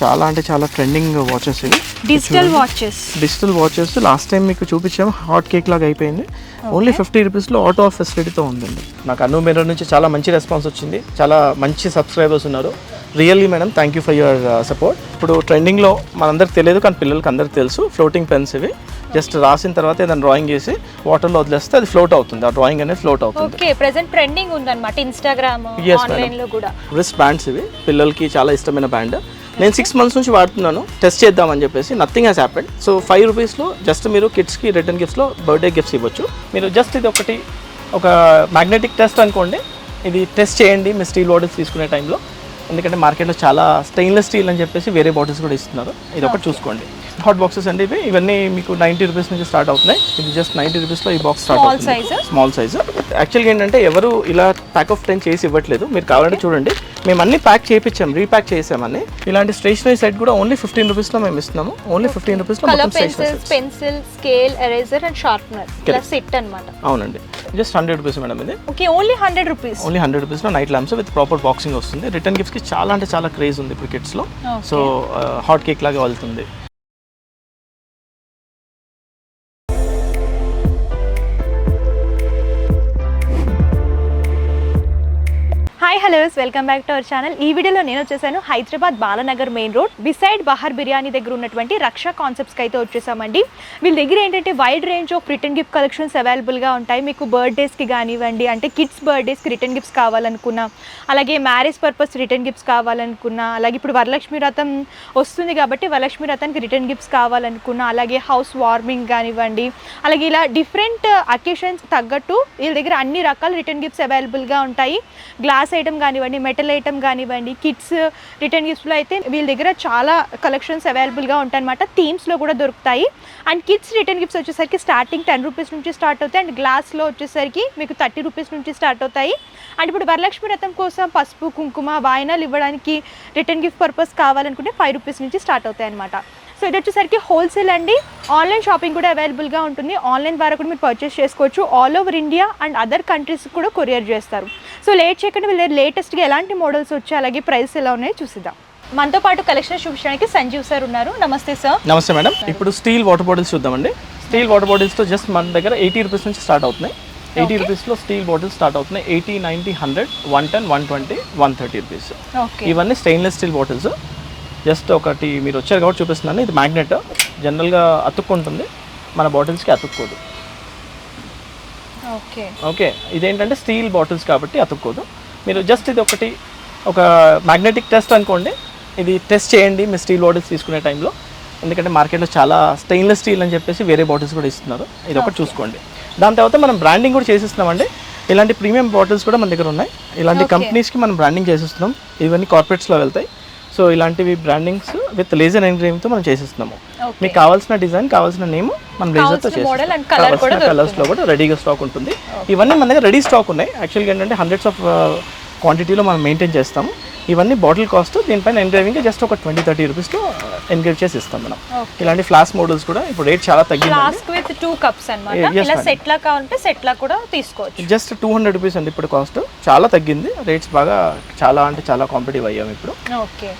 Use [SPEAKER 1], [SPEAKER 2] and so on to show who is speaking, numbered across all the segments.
[SPEAKER 1] చాలా అంటే చాలా ట్రెండింగ్ వాచెస్ ఇవి. డిజిటల్ వాచెస్ లాస్ట్ టైం మీకు చూపించాము, హాట్ కేక్ లాగా అయిపోయింది. ఓన్లీ 50 రూపీస్లో ఆటో ఆఫ్ ఫెసిలిటీతో ఉందండి. నాకు అను మిర్రర్ నుంచి చాలా మంచి రెస్పాన్స్ వచ్చింది, చాలా మంచి సబ్స్క్రైబర్స్ ఉన్నారు. Really madam, thank you for your support. ఇప్పుడు ట్రెండింగ్లో మనందరికి తెలియదు కానీ పిల్లలకి అందరికి తెలుసు, ఫ్లోటింగ్ పెన్స్ ఇవి. జస్ట్ రాసిన తర్వాత ఏదైనా డ్రాయింగ్ చేసి వాటర్లో వదిలేస్తే అది ఫ్లోట్ అవుతుంది, ఆ డ్రాయింగ్ అనేది ఫ్లోట్ అవుతుంది.
[SPEAKER 2] ఓకే, ప్రెజెంట్ ట్రెండింగ్ ఉందన్నమాట ఇన్‌స్టాగ్రామ్, ఆన్లైన్ లో కూడా.
[SPEAKER 1] రిస్ట్ బ్యాండ్స్ ఇవి, పిల్లలకి చాలా ఇష్టమైన బ్యాండ్. నేను 6 months నుంచి వాడుతున్నాను, టెస్ట్ చేద్దామని చెప్పేసి. Nothing has happened. సో 5 రూపీస్లో జస్ట్ మీరు కిడ్స్కి రిటర్న్ గిఫ్ట్స్లో బర్త్డే గిఫ్ట్స్ ఇవ్వచ్చు. మీరు జస్ట్ ఇది ఒకటి ఒక మ్యాగ్నెటిక్ టెస్ట్ అనుకోండి, ఇది టెస్ట్ చేయండి మీ స్టీల్ బాటిల్స్ తీసుకునే టైంలో. ఎందుకంటే మార్కెట్లో చాలా స్టెయిన్లెస్ స్టీల్ అని చెప్పేసి వేరే బాటిల్స్ కూడా ఇస్తున్నారు, ఇది ఒకటి చూసుకోండి. హాట్ బాక్సెస్ అండి ఇవి, ఇవన్నీ మీకు 90 రూపీస్ నుంచి స్టార్ట్ అవుతున్నాయి. ఇది జస్ట్ 90 రూపీస్లో ఈ బాక్స్ స్టార్ట్ అవుతుంది, స్మాల్ సైజ్. యాక్చువల్గా ఏంటంటే ఎవరు ఇలా ప్యాక్ ఆఫ్ 10 చేసి ఇవ్వట్లేదు, మీరు కావాలంటే చూడండి. మేము అన్ని ప్యాక్ చేయించాం, రీప్యాక్ చేసామని. ఇలాంటి స్టేషనరీ సెట్ కూడా ఓన్లీ 15 రూపీస్లో మేము ఇస్తున్నాము. ఓన్లీ 15 రూపీస్లో
[SPEAKER 2] pencil, scale, eraser and sharpener set అన్నమాట.
[SPEAKER 1] అవునండి, జస్ట్ 100 రూపీస్ మేడం ఇది.
[SPEAKER 2] Okay, only 100 rupees.
[SPEAKER 1] ఓన్లీ 100 రూపీస్లో night lamps with proper boxing వస్తుంది. రిటర్న్ గిఫ్ట్స్కి చాలా అంటే చాలా క్రేజ్ ఉంది ఇప్పుడు కిడ్స్లో. సో హాట్ కేక్ లాగా వెళ్తుంది.
[SPEAKER 2] Hi hello, welcome back to our channel. ఈ వీడియోలో నేను వచ్చేసాను Hyderabad Balanagar main road beside Bahar Biryani దగ్గర ఉన్నటువంటి రక్ష కాన్సెప్ట్స్కి అయితే వచ్చేసామండి. వీళ్ళ దగ్గర ఏంటంటే wide range of return gift collections అవైలబుల్గా ఉంటాయి. మీకు బర్త్డేస్కి కానివ్వండి, అంటే కిడ్స్ బర్త్డేస్కి రిటర్న్ గిఫ్ట్స్ కావాలనుకున్నా, అలాగే మ్యారేజ్ పర్పస్ రిటర్న్ గిఫ్ట్స్ కావాలనుకున్నా, అలాగే ఇప్పుడు వరలక్ష్మి వ్రతం వస్తుంది కాబట్టి వరలక్ష్మి వ్రతానికి రిటర్న్ గిఫ్ట్స్ కావాలనుకున్నా, అలాగే హౌస్ వార్మింగ్ కానివ్వండి, అలాగే ఇలా డిఫరెంట్ అకేషన్స్ తగ్గట్టు వీళ్ళ దగ్గర అన్ని రకాల రిటర్న్ గిఫ్ట్స్ అవైలబుల్గా ఉంటాయి. గ్లాస్ ఐటమ్ కానివ్వండి, మెటల్ ఐటమ్ కానివ్వండి, కిడ్స్ రిటర్న్ గిఫ్ట్స్లో అయితే వీళ్ళ దగ్గర చాలా కలెక్షన్స్ అవైలబుల్గా ఉంటాయి అనమాట. థీమ్స్లో కూడా దొరుకుతాయి. అండ్ కిడ్స్ రిటర్న్ గిఫ్ట్స్ వచ్చేసరికి స్టార్టింగ్ 10 రూపీస్ నుంచి స్టార్ట్ అవుతాయి. అండ్ గ్లాస్లో వచ్చేసరికి మీకు 30 రూపీస్ నుంచి స్టార్ట్ అవుతాయి. అండ్ ఇప్పుడు వరలక్ష్మి వ్రతం కోసం పసుపు, కుంకుమ, వాయినాలు ఇవ్వడానికి రిటర్న్ గిఫ్ట్ పర్పస్ కావాలనుకుంటే 5 రూపీస్ నుంచి స్టార్ట్ అవుతాయి అనమాట. సో ఇది వచ్చేసరికి హోల్సేల్ అండి. ఆన్లైన్ షాపింగ్ కూడా అవైలబుల్గా ఉంటుంది. ఆన్లైన్ ద్వారా కూడా మీరు పర్చేస్ చేసుకోవచ్చు. All over India and other countries కూడా కొరియర్ చేస్తారు. సో లేట్ చేయకుండా వీళ్ళ లేటెస్ట్గా ఎలాంటి మోడల్స్ వచ్చాయి, అలాగే ప్రైస్ ఎలా ఉన్నాయో చూసిద్దాం. మనతో పాటు కలెక్షన్ చూపించడానికి సంజీవ్ సార్ ఉన్నారు. నమస్తే సార్.
[SPEAKER 1] నమస్తే మేడం. ఇప్పుడు స్టీల్ వాటర్ బాటిల్స్ చూద్దామండి. స్టీల్ వాటర్ బాటిల్స్తో జస్ట్ మన దగ్గర 80 రూపీస్ నుంచి స్టార్ట్ అవుతున్నాయి. 80 రూపీస్లో స్టీల్ బాటిల్స్ స్టార్ట్ అవుతున్నాయి. 80, 90, 100, 110, 120, 130 రూపీస్. ఇవన్నీ స్టెయిన్లెస్ స్టీల్ బాటిల్స్. జస్ట్ ఒకటి మీరు వచ్చారు కాబట్టి చూపిస్తున్నాను. ఇది మ్యాగ్నెట్, జనరల్గా అతుక్కుంటుంది, మన బాటిల్స్కి అతుక్కోదు. ఓకే, ఇదేంటంటే స్టీల్ బాటిల్స్ కాబట్టి అతుక్కోదు. మీరు జస్ట్ ఇది ఒకటి ఒక మ్యాగ్నెటిక్ టెస్ట్ అనుకోండి, ఇది టెస్ట్ చేయండి మీ స్టీల్ బాటిల్స్ తీసుకునే టైంలో. ఎందుకంటే మార్కెట్లో చాలా స్టెయిన్లెస్ స్టీల్ అని చెప్పేసి వేరే బాటిల్స్ కూడా ఇస్తున్నారు, ఇది ఒకటి చూసుకోండి. దాని తర్వాత మనం బ్రాండింగ్ కూడా చేసిస్తున్నామండి. ఇలాంటి ప్రీమియం బాటిల్స్ కూడా మన దగ్గర ఉన్నాయి. ఇలాంటి కంపెనీస్కి మనం బ్రాండింగ్ చేసిస్తున్నాం. ఇవన్నీ కార్పొరేట్స్లో వెళ్తాయి. సో ఇలాంటివి బ్రాండింగ్స్ విత్ లేజర్ ఎంగ్రేవింగ్తో మనం చేసిస్తున్నాము. మీకు కావాల్సిన డిజైన్, కావాల్సిన నేమ్ మనం లేజర్తో చేస్తాం. కావాల్సిన కలర్స్లో కూడా రెడీగా స్టాక్ ఉంటుంది. ఇవన్నీ మన దగ్గర రెడీ స్టాక్ ఉన్నాయి. యాక్చువల్గా ఏంటంటే హండ్రెడ్స్ ఆఫ్ క్వాంటిటీలో మనం మెయింటైన్ చేస్తాము. ఇవన్నీ బాటిల్ కాస్ట్, దీనిపైన ఎంగ్రేవింగ్ జస్ట్ ఒక 20-30 రూపీస్లో ఎంగ్రేవ్ చేసి ఇస్తాం మనం. ఇలాంటి ఫ్లాస్క్ మోడల్స్ కూడా ఇప్పుడు రేట్ చాలా తగ్గింది. జస్ట్ 200 రూపీస్ అండి ఇప్పుడు కాస్ట్, చాలా తగ్గింది. రేట్స్ బాగా చాలా అంటే చాలా కాంపిటేటివ్ అయ్యాం ఇప్పుడు.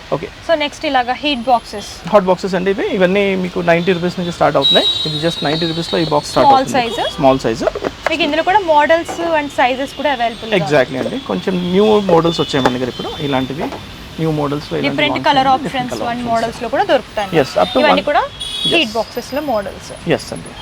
[SPEAKER 2] ఓకే, సో నెక్స్ట్ ఇలాగా
[SPEAKER 1] హాట్ బాక్సెస్ అండి ఇవి. ఇవన్నీ మీకు 90 రూపీస్ నుంచి స్టార్ట్ అవుతున్నాయి. ఇది జస్ట్ 90 రూపీస్లో ఈ బాక్స్ స్టార్ట్ అవుతుంది, స్మాల్ సైజ్.
[SPEAKER 2] మీకు ఇందులో కూడా మోడల్స్ అండ్ సైజెస్ కూడా అవైలబుల్.
[SPEAKER 1] ఎగ్జాక్ట్లీ అండి. కొంచెం న్యూ మోడల్స్ వచ్చాయి మన దగ్గర ఇప్పుడు. ఇలాంటివి న్యూ మోడల్స్ లో
[SPEAKER 2] different colour options one models లో కూడా దొరుకుతాయి. ఇవన్నీ కూడా హీట్ బాక్సెస్ లో మోడల్స్.
[SPEAKER 1] ఎస్ అండి.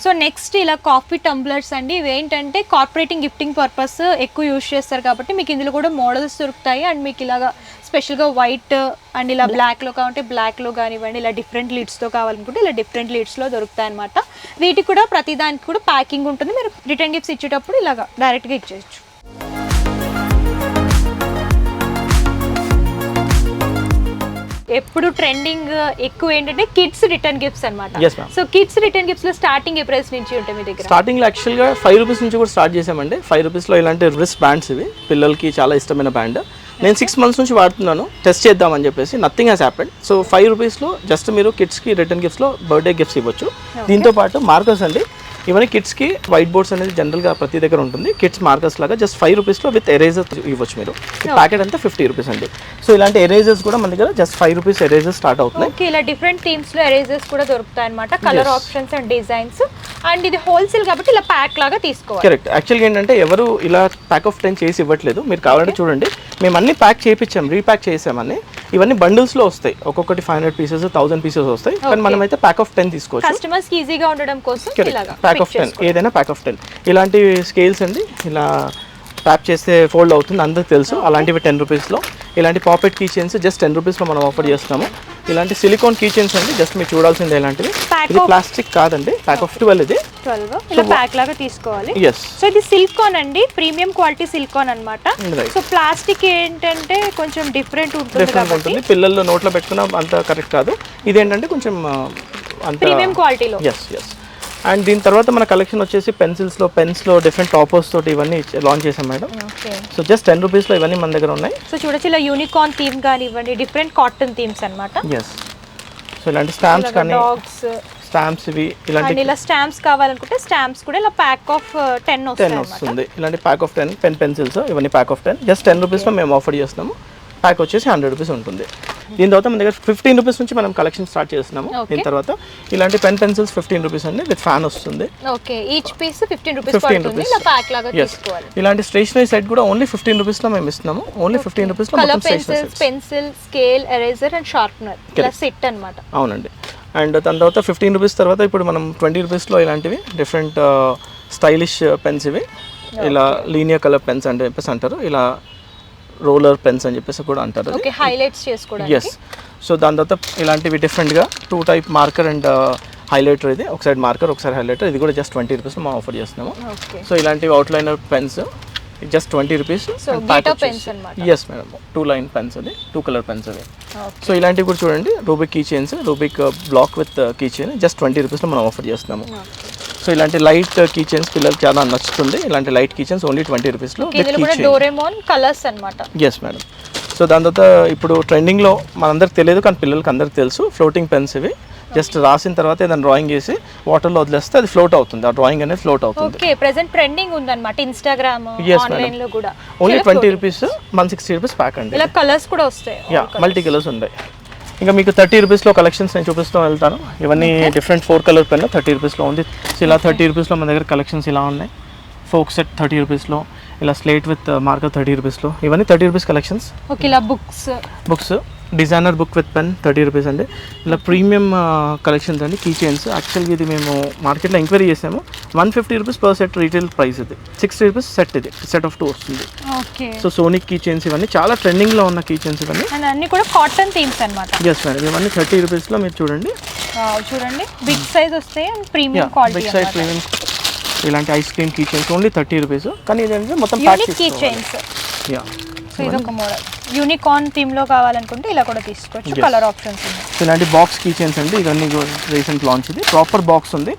[SPEAKER 2] సో నెక్స్ట్ ఇలా కాఫీ టంబ్లర్స్ అండి. ఇవి ఏంటంటే కార్పొరేటింగ్ గిఫ్టింగ్ పర్పస్ ఎక్కువ యూజ్ చేస్తారు కాబట్టి మీకు ఇందులో కూడా మోడల్స్ దొరుకుతాయి. అండ్ మీకు ఇలాగా స్పెషల్గా వైట్ అండ్ ఇలా బ్లాక్లో కావాలంటే బ్లాక్లో కానివ్వండి, ఇలా డిఫరెంట్ లీడ్స్తో కావాలనుకుంటే ఇలా డిఫరెంట్ లీడ్స్లో దొరుకుతాయి అనమాట. వీటికి కూడా ప్రతిదానికి కూడా ప్యాకింగ్ ఉంటుంది. మీరు రిటర్న్ గిఫ్ట్స్ ఇచ్చేటప్పుడు ఇలాగా డైరెక్ట్గా ఇచ్చేయచ్చు. ఎప్పుడు ట్రెండింగ్ ఎక్కువ ఏంటంటే కిడ్స్ రిటర్న్ గిఫ్ట్స్ అన్నమాట. సో కిడ్స్ రిటర్న్ గిఫ్ట్స్ లో స్టార్టింగ్ ఏ ప్రైస్ నుంచి ఉంటాయి మీ దగ్గర?
[SPEAKER 1] స్టార్టింగ్ లో యాక్చువల్ గా 5 రూపీస్ నుంచి కూడా స్టార్ట్ చేసామండి. 5 రూపీస్ లో ఇలాంటి రిస్ట్ బ్యాండ్స్ ఇవి, పిల్లలకి చాలా ఇష్టమైన బ్యాండ్. నేను 6 months నుంచి వాడుతున్నాను, టెస్ట్ చేద్దామని చెప్పేసి. Nothing has happened. సో 5 రూపీస్లో జస్ట్ మీరు కిడ్స్కి రిటర్న్ గిఫ్ట్స్లో బర్త్డే గిఫ్ట్స్ ఇవ్వచ్చు. దీంతో పాటు మార్కర్స్ అండి. ఇవన్నీ కిడ్స్కి వైట్ బోర్డ్స్ అనేది జనరల్గా ప్రతి దగ్గర ఉంటుంది. కిడ్స్ మార్కర్స్ లాగా జస్ట్ 5 రూపీస్లో విత్ ఎరేజర్ ఇవ్వచ్చు మీరు. ప్యాకెట్ అంతా 50 రూపీస్ అండి. సో ఇలాంటి ఎరేజర్స్ కూడా మన దగ్గర జస్ట్ 5 రూపీస్ ఎరేజర్స్ స్టార్ట్ అవుతున్నాయి.
[SPEAKER 2] ఓకే, ఇలా డిఫరెంట్ థీమ్స్ లో ఎరేజర్స్ కూడా దొరుకుతాయి అన్నమాట, colour options and designs. And ఇది హోల్సేల్ కాబట్టి ఇలా ప్యాక్ లాగా తీసుకోవాలి.
[SPEAKER 1] కరెక్ట్. యాక్చువల్గా ఏంటంటే ఎవరు ఇలా ప్యాక్ ఆఫ్ 10 చేసి ఇవ్వట్లేదు. మీరు కావాలంటే చూడండి, మేము అన్ని ప్యాక్ చేయించాం, రీప్యాక్ చేసామని. ఇవన్నీ బండిల్స్లో వస్తాయి, ఒక్కొక్కటి 500 పీసెస్ 1000 పీసెస్ వస్తాయి. కానీ మనం అయితే ప్యాక్ ఆఫ్ 10 తీసుకోవచ్చు.
[SPEAKER 2] కస్టమర్స్ ఈజీగా ఉండడం కోసం
[SPEAKER 1] ప్యాక్ ఆఫ్ 10, ఏదైనా ప్యాక్ ఆఫ్ 10. ఇలాంటి స్కేల్స్ అండి, ఇలా ట్యాప్ చేస్తే ఫోల్డ్ అవుతుంది, అందరికి తెలుసు. అలాంటివి 10 రూపీస్లో. ఇలాంటి పాకెట్ కీ చైన్స్ జస్ట్ 10 రూపీస్లో మనం ఆఫర్ చేస్తాము. ఇలాంటి సిలికాన్ కీ చైన్స్ అండి, జస్ట్ మీరు చూడాల్సిందే. ఇలాంటివి ఇది ప్లాస్టిక్ కాదండి, ప్యాక్ ఆఫ్ 12 ఇది
[SPEAKER 2] 12 ఇలా ప్యాక్ లాగా తీసుకోవాలి.
[SPEAKER 1] yes.
[SPEAKER 2] సో ఇది సిలికాన్ అండి, ప్రీమియం క్వాలిటీ సిలికాన్ అన్నమాట. సో ప్లాస్టిక్ ఏంటంటే కొంచెం డిఫరెంట్ ఉంటుంది కాబట్టి
[SPEAKER 1] పిల్లలు నోట్లో పెట్టుకున్న అంత కరెక్ట్ కాదు. ఇదేంటంటే కొంచెం అంత
[SPEAKER 2] ప్రీమియం క్వాలిటీలో.
[SPEAKER 1] yes. అండ్ దీని తర్వాత మన కలెక్షన్ వచ్చేసి పెన్స్లో డిఫరెంట్ టాపర్స్ తోటి ఇవన్నీ లాంచ్ చేసాం మేడం. సో జస్ట్ 10 రూపీస్లో ఇవన్నీ మన దగ్గర ఉన్నాయి.
[SPEAKER 2] సో చూడొచ్చు, ఇలా యూనికార్న్ థీమ్ కానివ్వండి, డిఫరెంట్ కాటన్ థీమ్స్ అన్నమాట.
[SPEAKER 1] yes. సో ఇలాంటి స్టాంప్స్ కానీ స్టాంప్స్ ఇవి ఇలాంటి
[SPEAKER 2] ఇలా స్టాంప్స్ కావాలనుకుంటే స్టాంప్స్ కూడా ఇలా ప్యాక్ ఆఫ్ 10
[SPEAKER 1] వస్తుంది. ఇలాంటి ప్యాక్ ఆఫ్ 10 పెన్సిల్స్ ఇవన్నీ ప్యాక్ ఆఫ్ 10 జస్ట్ 10 రూపీస్లో మేము ఆఫర్ చేస్తున్నాము. ప్యాక్ వచ్చేసి 100 రూపీస్ ఉంటుంది. దీని తర్వాత మన దగ్గర 15 రూపీస్ నుంచి మనం కలెక్షన్ స్టార్ట్ చేస్తున్నాము. దీని తర్వాత ఇలాంటి పెన్సిల్స్ 15 రూపీస్ అండి, విత్ ఫ్యాన్ వస్తుంది.
[SPEAKER 2] ఓకే, ఈచ్ పీస్ 15 రూపీస్ పడుతుంది. ఇలా ప్యాక్ లాగా తీసుకోవాలి.
[SPEAKER 1] ఇలాంటి స్టేషనరీ సెట్ కూడా ఓన్లీ 15 రూపీస్లో మేము ఇస్తున్నాము. ఓన్లీ 15 రూపీస్లో మొత్తం stationery sets,
[SPEAKER 2] pencil, scale, eraser and sharpener ఇలా సెట్ అన్నమాట.
[SPEAKER 1] అవునండి. అండ్ దాని తర్వాత 15 రూపీస్ తర్వాత ఇప్పుడు మనం 20 రూపీస్లో ఇలాంటివి డిఫరెంట్ స్టైలిష్ పెన్స్, ఇవి ఇలా లీనియర్ కలర్ పెన్స్ అని చెప్పేసి అంటారు, ఇలా రోలర్ పెన్స్ అని చెప్పేసి కూడా అంటారు.
[SPEAKER 2] ఓకే, హైలైట్స్ చేసుకోవడానికి.
[SPEAKER 1] yes. సో దాని తర్వాత ఇలాంటివి డిఫరెంట్గా 2 టైప్ మార్కర్ అండ్ హైలైటర్. ఇది ఒక సైడ్ మార్కర్, ఒకసారి హైలైటర్. ఇది కూడా జస్ట్ 20 రూపీస్లో మనం ఆఫర్ చేస్తున్నాము. సో ఇలాంటివి outliner pens just 20 rupees. Yes madam, 2 line pens, అది 2 కలర్ పెన్స్ అవి. సో ఇలాంటివి కూడా చూడండి, Rubik key chains, Rubik block with key chain just 20 రూపీస్లో మనం ఆఫర్ చేస్తున్నాము. సో ఇలాంటి లైట్ కీ చైన్స్ పిల్లలకి చాలా నచ్చుతుంది. ఇలాంటి లైట్ కీ చైన్స్ ఓన్లీ 20 రూపీస్లో.
[SPEAKER 2] డోరేమోన్ కలర్స్ అన్నమాట.
[SPEAKER 1] Yes madam. సో దాని తర్వాత ఇప్పుడు ట్రెండింగ్లో మనందరికి తెలియదు కానీ పిల్లలకి అందరికి తెలుసు, ఫ్లోటింగ్ పెన్స్. ఇవి జస్ట్ రాసిన తర్వాత ఏదైనా డ్రాయింగ్ చేసి వాటర్లో వదిలేస్తే అది ఫ్లోట్ అవుతుంది, ఆ డ్రాయింగ్ అనేది ఫ్లోట్ అవుతుంది.
[SPEAKER 2] ఓకే, ప్రెజెంట్ ట్రెండింగ్ ఉందన్నమాట ఇన్‌స్టాగ్రామ్, ఆన్లైన్ లో కూడా.
[SPEAKER 1] ఓన్లీ 20 రూపీస్, 160 రూపీస్ ప్యాక్ అండి.
[SPEAKER 2] ఇలా కలర్స్ కూడా వస్తాయి.
[SPEAKER 1] మల్టీ కలర్స్ ఉంటాయి. ఇంకా మీకు 30 రూపీస్లో కలెక్షన్స్ నేను చూపిస్తూ వెళ్తాను. ఇవన్నీ డిఫరెంట్ 4 కలర్ పెన్ 30 రూపీస్లో ఉంది. సో ఇలా 30 రూపీస్లో మన దగ్గర కలెక్షన్స్ ఇలా ఉన్నాయి. ఫోక్ సెట్ 30 రూపీస్లో, ఇలా స్లేట్ విత్ మార్కర్ 30 రూపీస్లో, ఇవన్నీ 30 రూపీస్ కలెక్షన్స్.
[SPEAKER 2] ఓకే, ఇలా books
[SPEAKER 1] designer book with pen 30 rupees అండి. ఇలా ప్రీమియం కలెక్షన్స్ అండి, కీ చైన్స్. యాక్చువల్గా ఇది మేము మార్కెట్లో ఎంక్వైరీ చేసాము, 150 rupees per set retail price. ఇది 60 రూపీస్ సెట్, ఇది సెట్ ఆఫ్ 2 వస్తుంది.
[SPEAKER 2] Okay.
[SPEAKER 1] So Sonic key chains ఇవన్నీ చాలా ట్రెండింగ్లో ఉన్న కీ చైన్స్ ఇవన్నీ.
[SPEAKER 2] అండ్ అన్ని కూడా కాటన్ థీమ్స్ అన్నమాట.
[SPEAKER 1] ఎస్ మేడం, ఇవన్నీ 30 రూపీస్లో మీరు చూడండి.
[SPEAKER 2] చూడండి, బిగ్ సైజ్ వస్తాయి and premium quality.
[SPEAKER 1] Big size premium ఇలాంటి ice cream key chains only 30 rupees. కానీ ఇదేంటంటే మొత్తం
[SPEAKER 2] యూనిక్ కీ చైన్స్. సో ఇది ఒక మోడల్ యూనికార్న్ థీమ్ లో కావాలనుకుంటే ఇలా కూడా తీసుకోవచ్చు, కలర్ ఆప్షన్స్ ఉన్నాయి.
[SPEAKER 1] సో ఇలాంటి బాక్స్ కీ చైన్స్ అండి, ఇవన్నీ రీసెంట్ లాంచ్. ఇది ప్రాపర్ బాక్స్ ఉంది.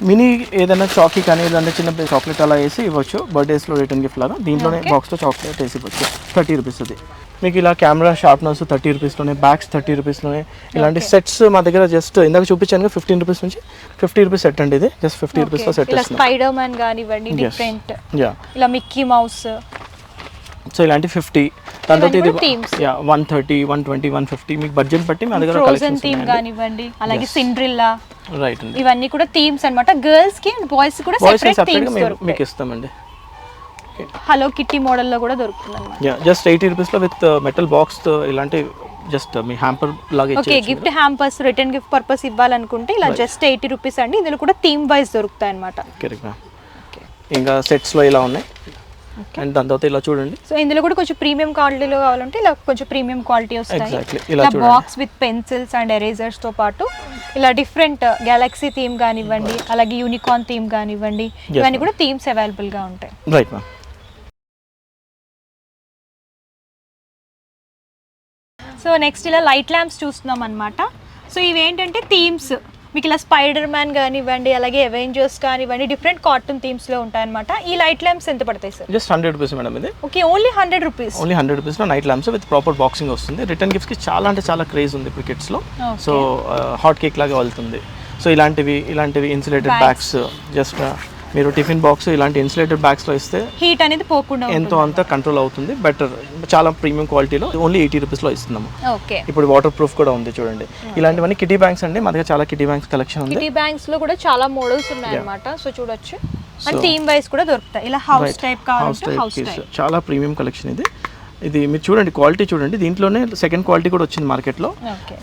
[SPEAKER 1] మినీ ఏదైనా చాకీ కానీ ఏదైనా చిన్న చాక్లెట్ అలా వేసి ఇవ్వచ్చు, బర్త్డేస్లో రిటర్న్ గిఫ్ట్ లాగా. దీంట్లోనే బాక్స్తో చాక్లెట్ వేసి ఇవ్వచ్చు. 30 రూపీస్ అది. మీకు ఇలా కెమెరా షార్ప్నర్స్ 30 రూపీస్లోనే, బ్యాగ్స్ 30 రూపీస్లోనే. ఇలాంటి సెట్స్ మా దగ్గర జస్ట్ ఇందాక చూపించాను 15 రూపీస్ నుంచి 50 రూపీస్ సెట్ అండి. ఇది జస్ట్ 50 రూపీస్లో సెట్.
[SPEAKER 2] ఇలా స్పైడర్ మ్యాన్ కానివ్వండి, డిఫరెంట్ ఇలా మిక్కీ మౌస్.
[SPEAKER 1] సో ఇలాంటి 50. దాని తర్వాత ఇది 130, 120, 150 మీకు బడ్జెట్ బట్టి మా దగ్గర
[SPEAKER 2] ఫ్రోజన్ థీమ్ కానివ్వండి, అలాగే సిండ్రిల్లా.
[SPEAKER 1] రైట్ అండి,
[SPEAKER 2] ఇవన్నీ కూడా థీమ్స్ అన్నమాట. గర్ల్స్ కి అండ్ బాయ్స్ కూడా సెపరేట్ థీమ్స్
[SPEAKER 1] మీకు ఇస్తామండి.
[SPEAKER 2] హలో కిట్టి మోడల్ లో కూడా దొరుకుతుంది అన్నమాట.
[SPEAKER 1] జస్ట్ 80 రూపీస్ లో విత్ మెటల్ బాక్స్ ఇలాంటి జస్ట్ మీ హ్యాంపర్ లాగా
[SPEAKER 2] okay, gift hampers return gift purpose ఇవ్వాలనుకుంటే ఇలా జస్ట్ 80 రూపీస్ అండి. ఇందులో కూడా థీమ్ వైస్ దొరుకుతాయి అన్నమాట.
[SPEAKER 1] Correct ma'am. ఇంకా సెట్స్ లో ఇలా ఉన్నాయి. అండ్ దాని తర్వాత ఇలా చూడండి.
[SPEAKER 2] సో ఇందులో కూడా కొంచెం ప్రీమియం క్వాలిటీలో కావాలంటే ఇలా కొంచెం ప్రీమియం క్వాలిటీ వస్తాయి. ఇలా box with pencils and erasers తో పాటు ఇలా డిఫరెంట్ గెలాక్సీ థీమ్ కానివ్వండి, అలాగే యూనికార్న్ థీమ్ కానివ్వండి, ఇవన్నీ కూడా థీమ్స్ అవైలబుల్ గా ఉంటాయి.
[SPEAKER 1] Right ma'am.
[SPEAKER 2] సో నెక్స్ట్ ఇలా లైట్ ల్యాంప్స్ చూస్తున్నాం అనమాట. సో ఇవి ఏంటంటే థీమ్స్, మీకు ఇలా స్పైడర్ మ్యాన్ కానివ్వండి, అలాగే అవెంజర్స్ కానివ్వండి, డిఫరెంట్ కార్టూన్ థీమ్స్ లో ఉంటాయి అనమాట. ఈ లైట్ ల్యాంప్స్ ఎంత పడతాయి సార్?
[SPEAKER 1] జస్ట్ 100 రూపీస్ మేడం ఇది.
[SPEAKER 2] Okay, only 100 rupees.
[SPEAKER 1] ఓన్లీ 100 రూపీస్లో night lamps with proper boxing వస్తుంది. రిటర్న్ గిఫ్ట్స్కి చాలా అంటే చాలా క్రేజ్ ఉంది ఇప్పుడు కిడ్స్లో. సో హాట్ కేక్ లాగా వెళ్తుంది. సో ఇలాంటివి ఇన్సులేటెడ్ బ్యాగ్స్ జస్ట్ మీరు టిఫిన్ బాక్స్ ఇలాంటి ఇన్సులేటెడ్ బ్యాగ్స్లో ఇస్తే
[SPEAKER 2] హీట్ అనేది పోకుండా
[SPEAKER 1] ఎంతో అంత కంట్రోల్ అవుతుంది. బెటర్, చాలా ప్రీమియం క్వాలిటీలో ఓన్లీ 80 రూపీస్లో ఇస్తున్నాము.
[SPEAKER 2] ఓకే,
[SPEAKER 1] ఇప్పుడు వాటర్ ప్రూఫ్ కూడా ఉంది చూడంండి. ఇలాంటివన్నీ కిటీ బ్యాంక్స్ అండి, మా దగ్గర చాలా కిటీ బ్యాంక్స్ కలెక్షన్ ఉంది.
[SPEAKER 2] కిటీ బ్యాంక్స్ లో కూడా చాలా మోడల్స్ ఉన్నాయి అన్నమాట. సో చూడొచ్చు, అండ్ థీమ్ వైస్ కూడా దొరుకుతాయి. ఇలా హౌస్ టైప్ కావాలంటే హౌస్ టైప్,
[SPEAKER 1] చాలా ప్రీమియం కలెక్షన్ ఇది మీరు చూడండి, క్వాలిటీ చూడండి. దీంట్లోనే సెకండ్ క్వాలిటీ కూడా వచ్చింది మార్కెట్లో.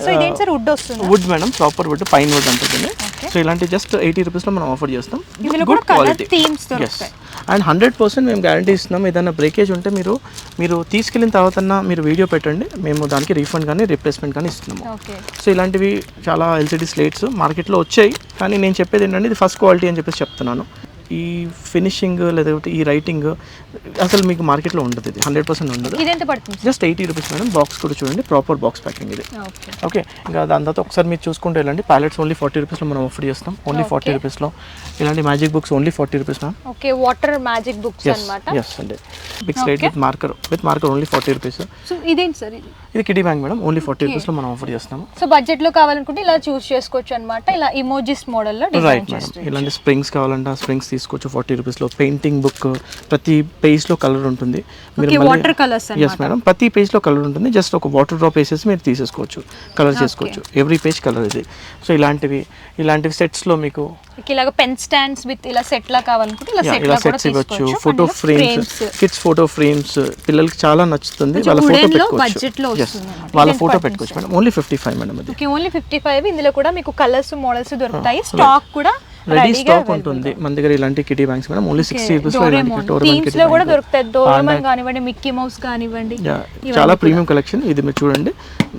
[SPEAKER 2] సో ఇదేంటి సార్, వుడ్ వస్తుంది?
[SPEAKER 1] Wood madam, proper wood, pine wood అంటుంది. సో ఇలాంటి జస్ట్ 80 రూపీస్లో మనం ఆఫర్ చేస్తాం.
[SPEAKER 2] గుడ్ క్వాలిటీ, థీమ్స్ దొరుకుతాయి.
[SPEAKER 1] అండ్ 100% మేము గ్యారంటీ ఇస్తున్నాం. ఏదైనా బ్రేకేజ్ ఉంటే మీరు తీసుకెళ్ళిన తర్వాత మీరు వీడియో పెట్టండి, మేము దానికి రీఫండ్ కానీ రీప్లేస్మెంట్ కానీ ఇస్తున్నాము. సో ఇలాంటివి చాలా ఎల్సిడి స్లేట్స్ మార్కెట్లో వచ్చాయి, కానీ నేను చెప్పేది ఏంటంటే ఇది ఫస్ట్ క్వాలిటీ అని చెప్పేసి చెప్తున్నాను. ఈ ఫినిషింగ్ లేకపోతే ఈ రైటింగ్ అసలు మీకు మార్కెట్లో ఉండదు, ఇది 100% ఉండదు.
[SPEAKER 2] ఇదెంత పడుతుంది?
[SPEAKER 1] Just 80 rupees madam. బాక్స్ కూడా చూడండి, ప్రాపర్ బాక్స్ ప్యాకింగ్ ఇది. ఓకే, ఇంకా దాని తర్వాత ఒకసారి మీరు చూసుకుంటే వెళ్ళండి. ప్యాలెట్స్ ఓన్లీ 40 రూపీస్లో మనం ఆఫర్ చేస్తాం. ఓన్లీ 40 రూపీస్లో. ఇలాంటి magic books only 40 rupees ma'am.
[SPEAKER 2] Okay, water magic books అన్నమాట.
[SPEAKER 1] ఎస్ అండి, big slate with marker only 40 rupees.
[SPEAKER 2] So ఇదేంటి సార్?
[SPEAKER 1] ఇది కిటీ బ్యాంక్ మేడం, ఓన్లీ 40 రూపీస్లో మనం ఆఫర్ చేస్తాము.
[SPEAKER 2] సో బడ్జెట్లో కావాలనుకుంటే ఇలా చూస్ చేసుకోవచ్చు అన్నమాట. ఇలా ఇమోజిస్ మోడల్లో డిజైన్ చేస్తారు.
[SPEAKER 1] ఇలాంటి స్ప్రింగ్స్ కావాలంటే స్ప్రింగ్స్ తీసుకోవచ్చు 40 రూపీస్లో. పెయింటింగ్ బుక్, ప్రతి పేజ్లో కలర్ ఉంటుంది. మీరు
[SPEAKER 2] వాటర్ కలర్స్.
[SPEAKER 1] ఎస్ మేడం, ప్రతి పేజ్లో కలర్ ఉంటుంది. జస్ట్ ఒక వాటర్ డ్రాప్ వేసేసి మీరు తీసేసుకోవచ్చు, కలర్ చేసుకోవచ్చు. ఎవ్రీ పేజ్ కలర్ ఇది. సో ఇలాంటివి సెట్స్లో మీకు
[SPEAKER 2] ఇలాగ పెన్ స్టాండ్స్ విత్ ఇలా సెట్ లా కావాలనుకుంటే ఇలా
[SPEAKER 1] సెట్స్ ఇవ్వచ్చు. Photo frames, kids photo frames పిల్లలకి చాలా నచ్చుతుంది. వాళ్ళ ఫోటో పెట్టుకోవచ్చు, వాళ్ళ ఫోటో పెట్టుకోవచ్చు మేడం. Only 55 madam. అది
[SPEAKER 2] ఓకే, ఓన్లీ 55. ఇందులో కూడా మీకు కలర్స్ మోడల్స్ దొరుకుతాయి. స్టాక్ కూడా
[SPEAKER 1] రెడీ స్టాక్ ఉంటుంది మన దగ్గర. ఇలాంటి kitty banks madam only 60 rupees
[SPEAKER 2] లో కూడా దొరుకుతాయి. డోరేమాన్ కానివ్వండి, మిక్కీ మౌస్ కానివ్వండి,
[SPEAKER 1] చాలా ప్రీమియం కలెక్షన్. ఇది మీరు చూడండి,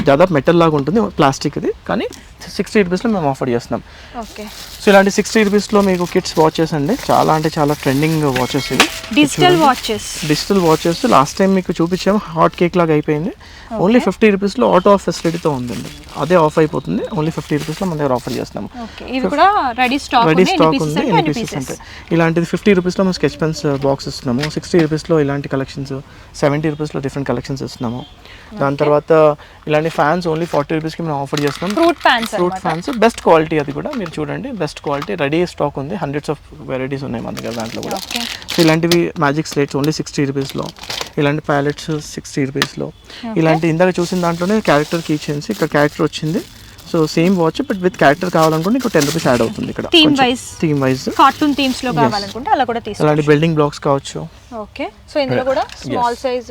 [SPEAKER 1] దాదాపు మెటల్ లాగా ఉంటుంది, ప్లాస్టిక్ ఇది, కానీ 60 రూపీస్లో మేము ఆఫర్ చేస్తున్నాం.
[SPEAKER 2] ఓకే,
[SPEAKER 1] సో ఇలాంటి 60 రూపీస్లో మీకు కిడ్స్ వాచెస్ అండి, చాలా అంటే చాలా ట్రెండింగ్ వాచెస్ ఇవి. డిజిటల్ వాచెస్ లాస్ట్ టైం మీకు చూపించాము, హాట్ కేక్ లాగా అయిపోయింది. ఓన్లీ 50 రూపీస్లో ఆటో ఆఫ్ ఫెసిలిటీతో ఉందండి. అదే ఆఫ్ అయిపోతుంది. ఓన్లీ 50 రూపీస్లో మన దగ్గర ఆఫర్ చేస్తున్నాము. రెడీ స్టాక్ ఉంది, ఎన్ని పీసెస్ ఉంటాయి. ఇలాంటిది 50 రూపీస్లో మనం స్కెచ్ పెన్స్ బాక్స్ ఇస్తున్నాము. 60 రూపీస్లో ఇలాంటి కలెక్షన్స్, 70 రూపీస్లో డిఫరెంట్ కలెక్షన్స్ ఇస్తున్నాము. దాని తర్వాత ఇలాంటి ఫ్యాన్స్ ఓన్లీ 40 రూపీస్కి మనం ఆఫర్ చేస్తున్నాం. ఫ్రూట్ ఫ్యాన్స్ బెస్ట్ క్వాలిటీ, అది కూడా మీరు చూడండి, బెస్ట్ క్వాలిటీ, రెడీ స్టాక్ ఉంది. హండ్రెడ్స్ ఆఫ్ వెరైటీస్ ఉన్నాయి మన దగ్గర దాంట్లో కూడా. సో ఇలాంటివి మ్యాజిక్ స్లేట్స్ ఓన్లీ 60 రూపీస్లో. ఇలాంటి ప్యాలెట్స్ 60 రూపీస్లో. ఇలాంటి ఇందాక చూసిన దాంట్లోనే క్యారెక్టర్ కీ చైన్స్, ఇక్కడ క్యారెక్టర్ వచ్చింది. So same watch but with character కావాలనుకుంటే ఇంకో 10 రూపీస్ యాడ్ అవుతుంది. ఇక్కడ థీమ్ వైజ్
[SPEAKER 2] కార్టూన్ థీమ్స్ లో కావాలనుకుంటే అలా కూడా తీసుకోవచ్చు.
[SPEAKER 1] అలాంటి బిల్డింగ్ బ్లాక్స్ కావచ్చు.
[SPEAKER 2] ఓకే, సో ఇందులో కూడా స్మాల్ సైజ్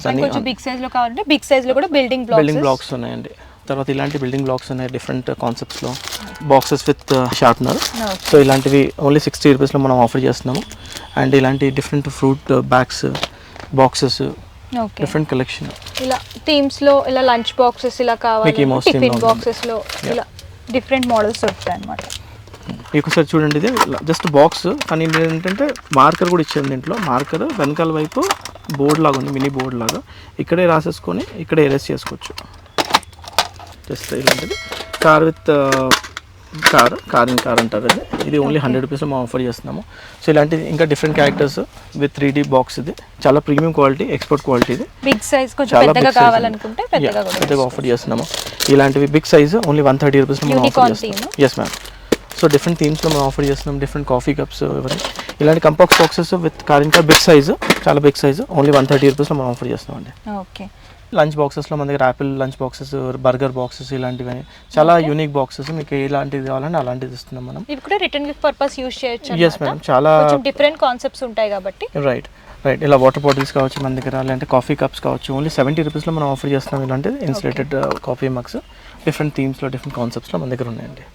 [SPEAKER 2] అన్ని కొంచెం బిగ్ సైజ్ లో కావాలంటే బిగ్ సైజ్ లో కూడా బిల్డింగ్
[SPEAKER 1] బ్లాక్స్ ఉన్నాయండి. తర్వాత ఇలాంటి బిల్డింగ్ బ్లాక్స్ ఉన్నాయి డిఫరెంట్ కాన్సెప్ట్స్లో. Boxes with sharpener. సో ఇలాంటివి ఓన్లీ 60 రూపీస్లో మనం ఆఫర్ చేస్తున్నాము. అండ్ ఇలాంటి different fruit bags, boxes, different collection.
[SPEAKER 2] ఇలా థీమ్స్ లో ఇలా లంచ్ బాక్సెస్ ఇలా కావాలి, టిఫిన్ బాక్సెస్ లో ఇలా డిఫరెంట్ మోడల్స్ దొరుకుతాయి అన్నమాట.
[SPEAKER 1] ఒకసారి చూడండి, ఇది జస్ట్ బాక్స్, కానీ ఏంటంటే మార్కర్ కూడా ఇచ్చారు దీంట్లో. మార్కర్ వెనకాల వైపు బోర్డ్ లాగా ఉంది, మినీ బోర్డ్ లాగా. ఇక్కడే రాసేసుకొని ఇక్కడే ఎరేస్ చేసుకోవచ్చు. జస్ట్ ఇలాంటిది కార్ విత్ కార్ అంటారు. ఇది ఓన్లీ 100 రూపీస్లో మనం ఆఫర్ చేస్తున్నాము. సో ఇలాంటిది ఇంకా different characters with 3D box. ఇది చాలా ప్రీమియం క్వాలిటీ, ఎక్స్పోర్ట్ క్వాలిటీ. ఇది
[SPEAKER 2] బిగ్ సైజ్, కొంచెం పెద్దగా కావాలనుకుంటే పెద్దగా
[SPEAKER 1] ఆఫర్ చేస్తున్నాము. ఇలాంటివి బిగ్ సైజ్ ఓన్లీ 130 రూపీస్లో మనం ఆఫర్ చేస్తున్నాం. Yes ma'am. సో డిఫరెంట్ థీమ్స్లో మనం ఆఫర్ చేస్తున్నాం. డిఫరెంట్ కాఫీ కప్స్, ఇలాంటి compacts boxes with car big size, చాలా బిగ్ సైజ్, ఓన్లీ 130 రూపీస్లో మనం ఆఫర్ చేస్తున్నాం అండి.
[SPEAKER 2] ఓకే,
[SPEAKER 1] లంచ్ బాక్సెస్లో మన దగ్గర Apple lunch boxes, burger boxes, ఇలాంటివి చాలా యూనిక్ బాక్సెస్. మీకు ఎలాంటిది కావాలంటే అలాంటిది ఇస్తున్నాం మనం.
[SPEAKER 2] ఇవి కూడా రిటర్న్ గిఫ్ట్ పర్పస్ యూస్ చేయొచ్చు.
[SPEAKER 1] ఎస్ మేడం, చాలా
[SPEAKER 2] డిఫరెంట్ కాన్సెప్ట్స్ ఉంటాయి కాబట్టి.
[SPEAKER 1] రైట్. ఇలా వాటర్ బాటిల్స్ కావచ్చు మన దగ్గర, లేదంటే కాఫీ కప్స్ కావచ్చు. ఓన్లీ 70 రూపీస్లో మనం ఆఫర్ చేస్తున్నాం. ఇలాంటిది ఇన్సులేటెడ్ కాఫీ మగ్స్, డిఫరెంట్ థీమ్స్లో, డిఫరెంట్ కాన్సెప్ట్స్లో మన దగ్గర ఉన్నాయండి.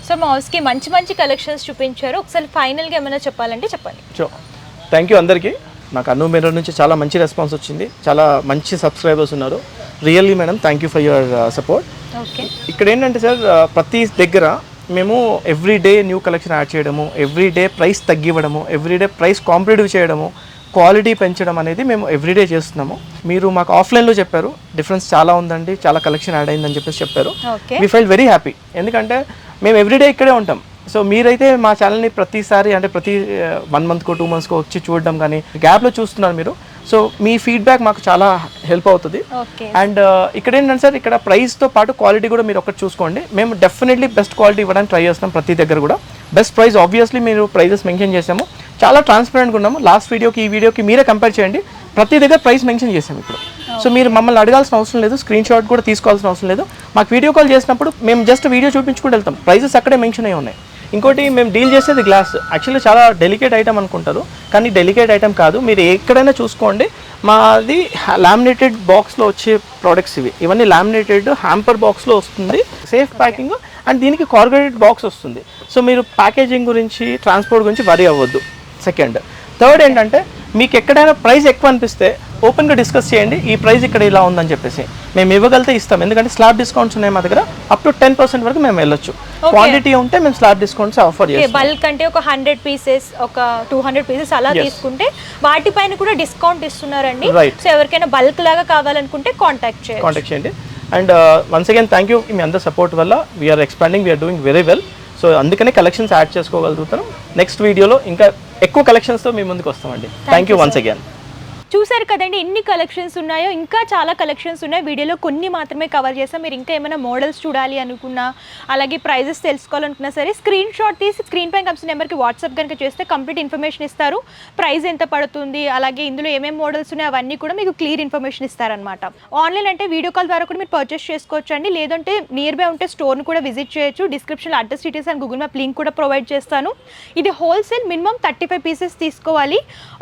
[SPEAKER 2] సో మా హౌస్కి మంచి మంచి కలెక్షన్స్ చూపించారు. ఒకసారి ఫైనల్గా ఏమైనా చెప్పాలంటే చెప్పండి.
[SPEAKER 1] సో థ్యాంక్ యూ అందరికీ. నాకు అను మేడం నుంచి చాలా మంచి రెస్పాన్స్ వచ్చింది. చాలా మంచి సబ్స్క్రైబర్స్ ఉన్నారు. Really madam, thank you for your support.
[SPEAKER 2] Okay,
[SPEAKER 1] ఇక్కడ ఏంటంటే సార్, ప్రతి దగ్గర మేము every day new collection add చేయడము, ఎవ్రీ డే ప్రైస్ తగ్గివ్వడము, ఎవ్రీ డే ప్రైస్ కాంపిటేటివ్ చేయడము, క్వాలిటీ పెంచడం అనేది మేము ఎవ్రీడే చేస్తున్నాము. మీరు మాకు ఆఫ్లైన్లో చెప్పారు డిఫరెన్స్ చాలా ఉందండి, చాలా కలెక్షన్ యాడ్ అయిందని చెప్పేసి చెప్పారు. We fell very happy. ఎందుకంటే మేము ఎవ్రీడే ఇక్కడే ఉంటాం. సో మీరైతే మా ఛానల్ని ప్రతిసారి అంటే ప్రతి 1 మంత్కో 2 మంత్స్కో వచ్చి చూడడం కానీ గ్యాప్లో చూస్తున్నారు మీరు. సో మీ ఫీడ్బ్యాక్ మాకు చాలా హెల్ప్ అవుతుంది.
[SPEAKER 2] ఓకే.
[SPEAKER 1] అండ్ ఇక్కడ ఏంటంటే సార్, ఇక్కడ ప్రైస్తో పాటు క్వాలిటీ కూడా మీరు ఒకటి చూసుకోండి. మేము డెఫినెట్లీ బెస్ట్ క్వాలిటీ ఇవ్వడానికి ట్రై చేస్తాం ప్రతి దగ్గర కూడా. బెస్ట్ ప్రైస్ ఆబ్వియస్లీ మీరు ప్రైజెస్ మెన్షన్ చేసాము, చాలా ట్రాన్స్పరెంట్గా ఉన్నాము. లాస్ట్ వీడియోకి ఈ వీడియోకి మీరే కంపేర్ చేయండి, ప్రతి దగ్గర ప్రైస్ మెన్షన్ చేసాము ఇప్పుడు. సో మీరు మమ్మల్ని అడగాల్సిన అవసరం లేదు, స్క్రీన్ షాట్ కూడా తీసుకోవాల్సిన అవసరం లేదు. మాకు వీడియో కాల్ చేసినప్పుడు మేము జస్ట్ వీడియో చూపించుకుంటూ వెళ్తాం, ప్రైజెస్ అక్కడే మెన్షన్ అయ్యి ఉన్నాయి. ఇంకోటి మేము డీల్ చేసేది గ్లాస్, యాక్చువల్లీ చాలా డెలికేట్ ఐటమ్ అనుకుంటారు, కానీ డెలికేట్ ఐటమ్ కాదు. మీరు ఎక్కడైనా చూసుకోండి, మాది లామినేటెడ్ బాక్స్లో వచ్చే ప్రోడక్ట్స్ ఇవన్నీ లామినేటెడ్ హ్యాంపర్ బాక్స్లో వస్తుంది, సేఫ్ ప్యాకింగ్. అండ్ దీనికి కార్గొరేటెడ్ బాక్స్ వస్తుంది. సో మీరు ప్యాకేజింగ్ గురించి, ట్రాన్స్పోర్ట్ గురించి వరీ అవ్వద్దు. సెకండ్, థర్డ్ ఏంటంటే, మీకు ఎక్కడైనా ప్రైస్ ఎక్కువ అనిపిస్తే ఓపెన్గా డిస్కస్ చేయండి, ఈ ప్రైస్ ఇక్కడ ఇలా ఉందని చెప్పేసి. మేము ఇవ్వగలితే ఇస్తాం, ఎందుకంటే స్లాబ్ డిస్కౌంట్స్ ఉన్నాయి మా దగ్గర. అప్ టు 10% వరకు మేము వెళ్ళొచ్చు. క్వాంటిటీ ఉంటే మేము స్లాబ్ డిస్కౌంట్స్ ఆఫర్ చేస్తాం.
[SPEAKER 2] బల్క్ అంటే ఒక 100 పీసెస్, ఒక 200 పీసెస్ అలా తీసుకుంటే వాటిపైన కూడా డిస్కౌంట్ ఇస్తున్నారండి. సో ఎవరికైనా బల్క్ లాగా కావాలనుకుంటే కాంటాక్ట్ చేయండి.
[SPEAKER 1] And once again thank you, మీ అందరి సపోర్ట్ వల్ల we're expanding, we're doing very well. So అందుకనే కలెక్షన్స్ యాడ్ చేసుకోగలుగుతాం. నెక్స్ట్ వీడియోలో ఇంకా ఎక్కువ కలెక్షన్స్తో మీ ముందుకు వస్తామండి. Thank you once again.
[SPEAKER 2] చూసారు కదండి ఎన్ని కలెక్షన్స్ ఉన్నాయో, ఇంకా చాలా కలెక్షన్స్ ఉన్నాయి. వీడియోలో కొన్ని మాత్రమే కవర్ చేస్తాం. మీరు ఇంకా ఏమైనా మోడల్స్ చూడాలి అనుకున్నా, అలాగే ప్రైజెస్ తెలుసుకోవాలనుకున్నా సరే, స్క్రీన్ షాట్ తీసి స్క్రీన్ పైన కనిపిస్తున్న నెంబర్కి వాట్సాప్ కనుక చేస్తే కంప్లీట్ ఇన్ఫర్మేషన్ ఇస్తారు. ప్రైస్ ఎంత పడుతుంది, అలాగే ఇందులో ఏమేమి మోడల్స్ ఉన్నాయి అవన్నీ కూడా మీకు క్లియర్ ఇన్ఫర్మేషన్ ఇస్తారనమాట. ఆన్లైన్ అంటే వీడియో కాల్ ద్వారా కూడా మీరు పర్చేస్ చేసుకోవచ్చు అండి, లేదంటే నియర్ బై ఉంటే స్టోర్ని కూడా విజిట్ చేయొచ్చు. డిస్క్రిప్షన్లో address details and Google map link కూడా ప్రొవైడ్ చేస్తాను. ఇది హోల్సేల్, మినిమం 35 పీసెస్ తీసుకోవాలి.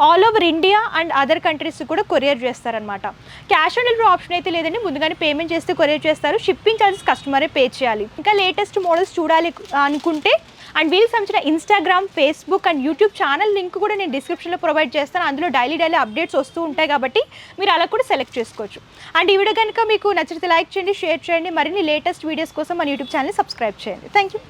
[SPEAKER 2] All over India and other countries కూడా కొరియర్ చేస్తారనమాట. క్యాష్ ఆన్ డెలివరీ ఆప్షన్ అయితే లేదండి, ముందుగానే పేమెంట్ చేస్తే కొరియర్ చేస్తారు. షిప్పింగ్ ఛార్జెస్ కస్టమరే పే చేయాలి. ఇంకా లేటెస్ట్ మోడల్స్ చూడాలి అనుకుంటే అండ్ వీళ్ళకి సంబంధించిన Instagram, Facebook and YouTube channel link కూడా నేను డిస్క్రిప్షన్లో ప్రొవైడ్ చేస్తాను. అందులో డైలీ అప్డేట్స్ వస్తూ ఉంటాయి కాబట్టి మీరు అలా కూడా సెలెక్ట్ చేసుకోవచ్చు. అండ్ ఈ వీడియో కనుక మీకు నచ్చితే లైక్ చేయండి, షేర్ చేయండి. మరిన్ని లేటెస్ట్ వీడియోస్ కోసం మన యూట్యూబ్ ఛానల్ని సబ్స్క్రైబ్ చేయండి. Thank you.